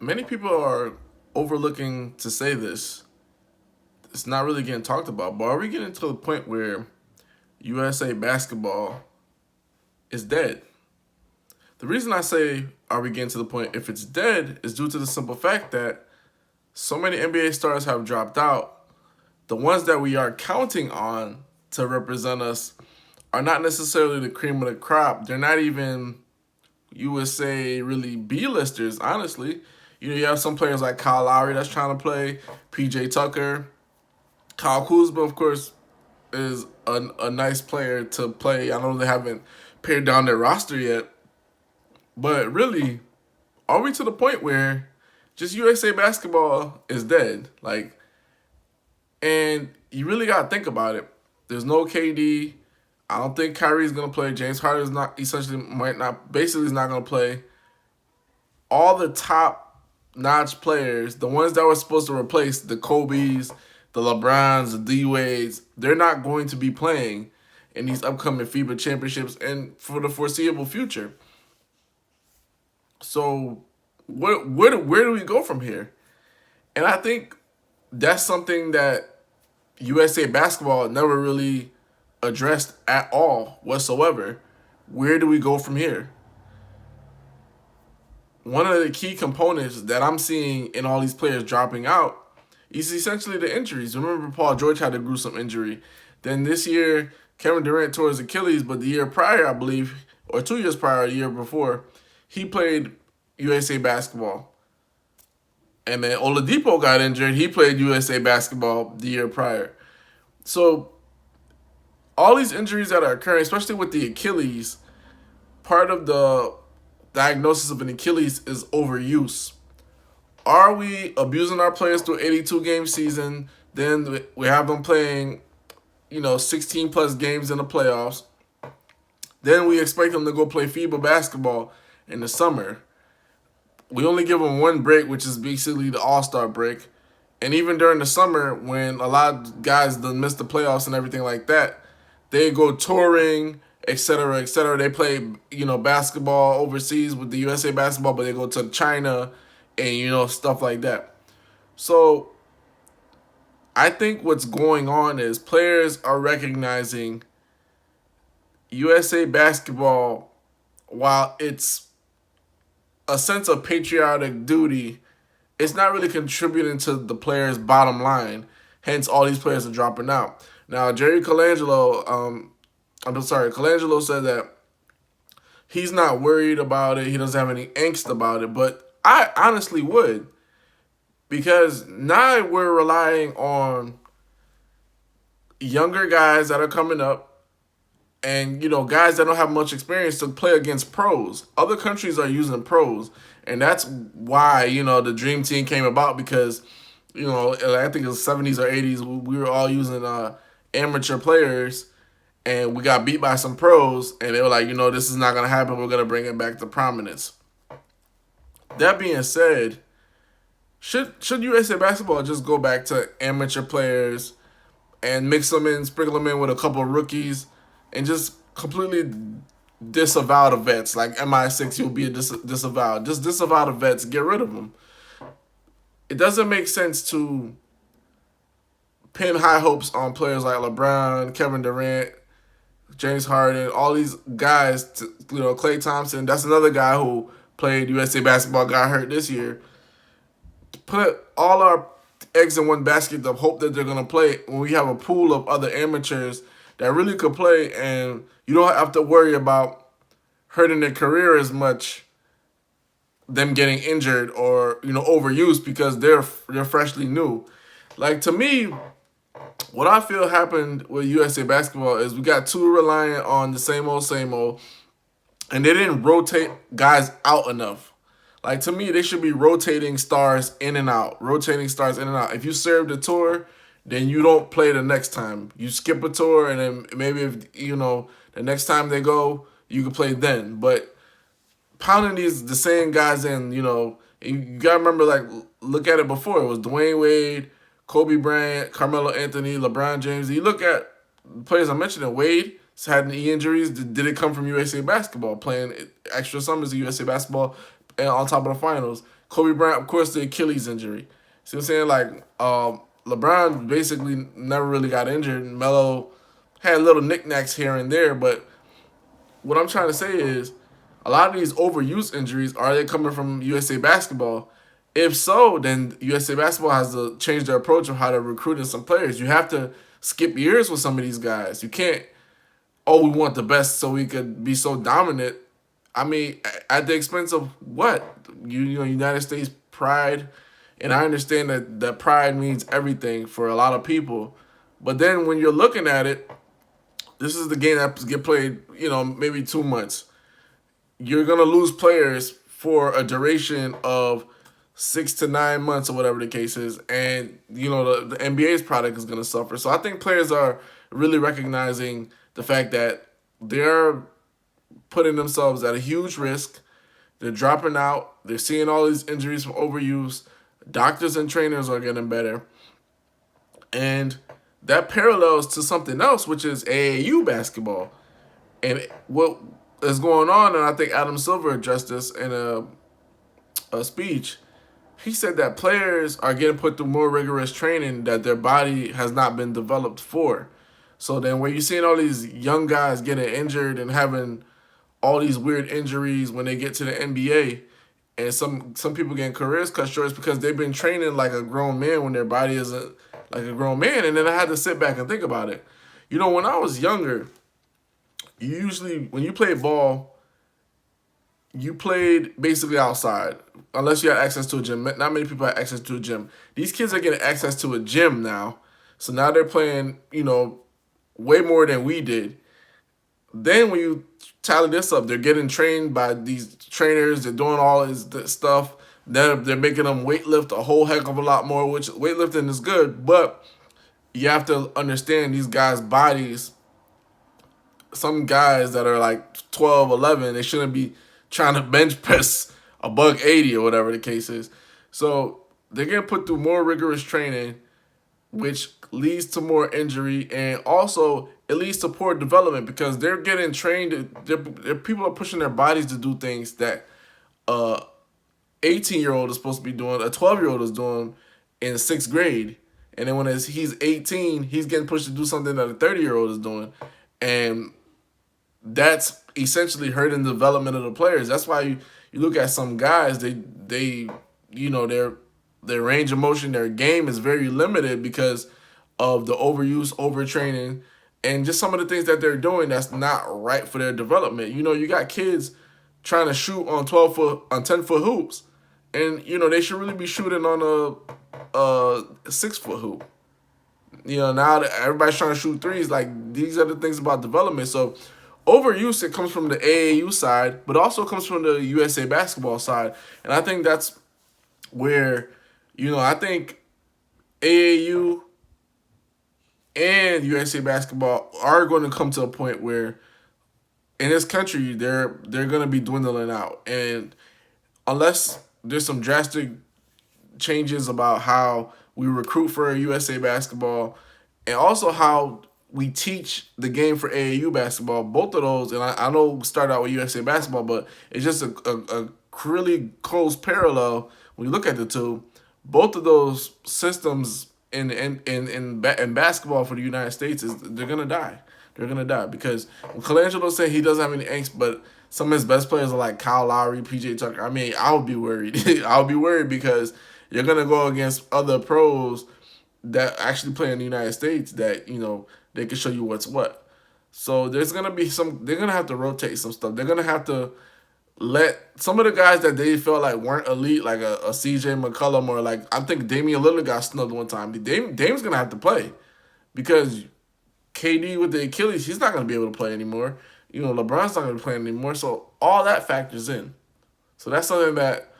many people are overlooking to say this. It's not really getting talked about, but are we getting to the point where USA basketball is dead? The reason I say are we getting to the point if it's dead is due to the simple fact that so many NBA stars have dropped out. The ones that we are counting on to represent us are not necessarily the cream of the crop. They're not even, you would say, really B-listers, honestly. You have some players like Kyle Lowry that's trying to play, PJ Tucker. Kyle Kuzma, of course, is a nice player to play. I know they haven't pared down their roster yet. But really, are we to the point where just USA basketball is dead? And you really gotta think about it. There's no KD. I don't think Kyrie's gonna play. James Harden is not essentially might not basically is not gonna play. All the top notch players, the ones that were supposed to replace the Kobe's, the LeBrons, the D Wades, they're not going to be playing in these upcoming FIBA championships and for the foreseeable future. So where do we go from here? And I think that's something that USA basketball never really addressed at all whatsoever. Where do we go from here? One of the key components that I'm seeing in all these players dropping out is essentially the injuries. Remember, Paul George had a gruesome injury. Then this year, Kevin Durant tore his Achilles, but the year prior, I believe, or 2 years prior, a year before, he played USA basketball. And then Oladipo got injured. He played USA basketball the year prior. So all these injuries that are occurring, especially with the Achilles, part of the diagnosis of an Achilles is overuse. Are we abusing our players through 82 game season? Then we have them playing, 16 plus games in the playoffs. Then we expect them to go play FIBA basketball in the summer. We only give them one break, which is basically the All-Star break. And even during the summer, when a lot of guys done miss the playoffs and everything like that, they go touring, et cetera, et cetera. They play, basketball overseas with the USA basketball, but they go to China and, stuff like that. So I think what's going on is players are recognizing USA basketball, while it's a sense of patriotic duty, it's not really contributing to the players' bottom line. Hence, all these players are dropping out. Now, Colangelo said that he's not worried about it. He doesn't have any angst about it. But I honestly would, because now we're relying on younger guys that are coming up and, guys that don't have much experience to play against pros. Other countries are using pros. And that's why, the Dream Team came about because, I think it was 70s or 80s, we were all using amateur players and we got beat by some pros and they were like, this is not going to happen. We're going to bring it back to prominence. That being said, should USA Basketball just go back to amateur players and mix them in, sprinkle them in with a couple of rookies and just completely disavow the vets? Like MI6, you'll be disavowed. Just disavow the vets. Get rid of them. It doesn't make sense to pin high hopes on players like LeBron, Kevin Durant, James Harden, all these guys. Klay Thompson. That's another guy who played USA basketball, got hurt this year. Put all our eggs in one basket to hope that they're going to play when we have a pool of other amateurs that really could play, and you don't have to worry about hurting their career as much, them getting injured or overused because they're freshly new. Like, to me, what I feel happened with USA basketball is we got too reliant on the same old, and they didn't rotate guys out enough. Like, to me, they should be rotating stars in and out. If you serve the tour, then you don't play the next time. You skip a tour, and then maybe if, the next time they go, you can play then. But pounding the same guys in, you got to remember, look at it before. It was Dwayne Wade, Kobe Bryant, Carmelo Anthony, LeBron James. You look at the players I mentioned, Wade had knee injuries. Did it come from USA basketball, playing extra summers of USA basketball, and on top of the finals. Kobe Bryant, of course, the Achilles injury. See what I'm saying? Like, LeBron basically never really got injured. Melo had little knickknacks here and there, but what I'm trying to say is a lot of these overuse injuries, are they coming from USA Basketball? If so, then USA Basketball has to change their approach of how to recruiting some players. You have to skip years with some of these guys. You can't, oh, we want the best so we could be so dominant. I mean, at the expense of what? You know, United States pride. And I understand that pride means everything for a lot of people. But then when you're looking at it, this is the game that get played, you know, maybe 2 months. You're going to lose players for a duration of 6 to 9 months or whatever the case is. And, you know, the NBA's product is going to suffer. So I think players are really recognizing the fact that they're putting themselves at a huge risk. They're dropping out. They're seeing all these injuries from overuse. Doctors and trainers are getting better. And that parallels to something else, which is AAU basketball. And what is going on, and I think Adam Silver addressed this in a speech. He said that players are getting put through more rigorous training that their body has not been developed for. So then where you're seeing all these young guys getting injured and having all these weird injuries when they get to the NBA, and some people getting careers cut short, because they've been training like a grown man when their body isn't like a grown man. And then I had to sit back and think about it. You know, when I was younger, you usually, when you played ball, you played basically outside, unless you had access to a gym. Not many people had access to a gym. These kids are getting access to a gym now. So now they're playing, you know, way more than we did. Then when you tally this up, they're getting trained by these trainers. They're doing all this stuff. Then they're making them weightlift a whole heck of a lot more, which weightlifting is good. But you have to understand these guys' bodies. Some guys that are like 12, 11, they shouldn't be trying to bench press a buck 80 or whatever the case is. So they're getting put through more rigorous training, which leads to more injury, and also it leads to poor development because they're getting trained. People are pushing their bodies to do things that 18-year-old is supposed to be doing, a 12-year-old is doing in 6th grade. And then when he's 18, he's getting pushed to do something that a 30-year-old is doing. And that's essentially hurting the development of the players. That's why you look at some guys, they you know, their range of motion, their game is very limited because of the overuse, overtraining, and just some of the things that they're doing that's not right for their development. You know, you got kids trying to shoot on 10-foot hoops, and you know they should really be shooting on a 6-foot hoop. You know, now that everybody's trying to shoot threes, like these are the things about development. So overuse, it comes from the AAU side, but also comes from the USA basketball side. And I think that's where, you know, I think AAU and USA basketball are going to come to a point where in this country they're going to be dwindling out. And unless there's some drastic changes about how we recruit for USA basketball and also how we teach the game for AAU basketball, both of those, and I know we start out with USA basketball, but it's just a really close parallel when you look at the two. Both of those systems in basketball for the United States they're gonna die. They're gonna die because when Colangelo said he doesn't have any angst, but some of his best players are like Kyle Lowry, PJ Tucker. I mean, I would be worried. I would be worried because you're gonna go against other pros that actually play in the United States that, you know, they can show you what's what. So there's going to be they're going to have to rotate some stuff. They're going to have to let some of the guys that they felt like weren't elite, like a CJ McCollum, or like, I think Damian Lillard got snubbed one time. Dame's going to have to play because KD with the Achilles, he's not going to be able to play anymore. You know, LeBron's not going to be playing anymore. So all that factors in. So that's something that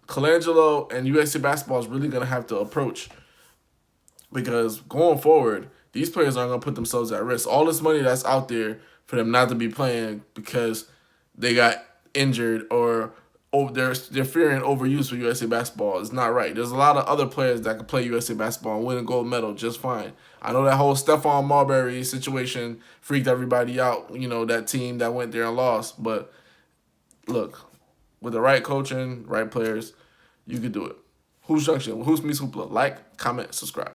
Colangelo and USA basketball is really going to have to approach, because going forward, these players aren't going to put themselves at risk. All this money that's out there for them not to be playing because they got injured or they're fearing overuse for USA basketball is not right. There's a lot of other players that can play USA basketball and win a gold medal just fine. I know that whole Stephon Marbury situation freaked everybody out, you know, that team that went there and lost. But look, with the right coaching, right players, you could do it. Hoops Junction, Hoops meets Hoopla. Like, comment, subscribe.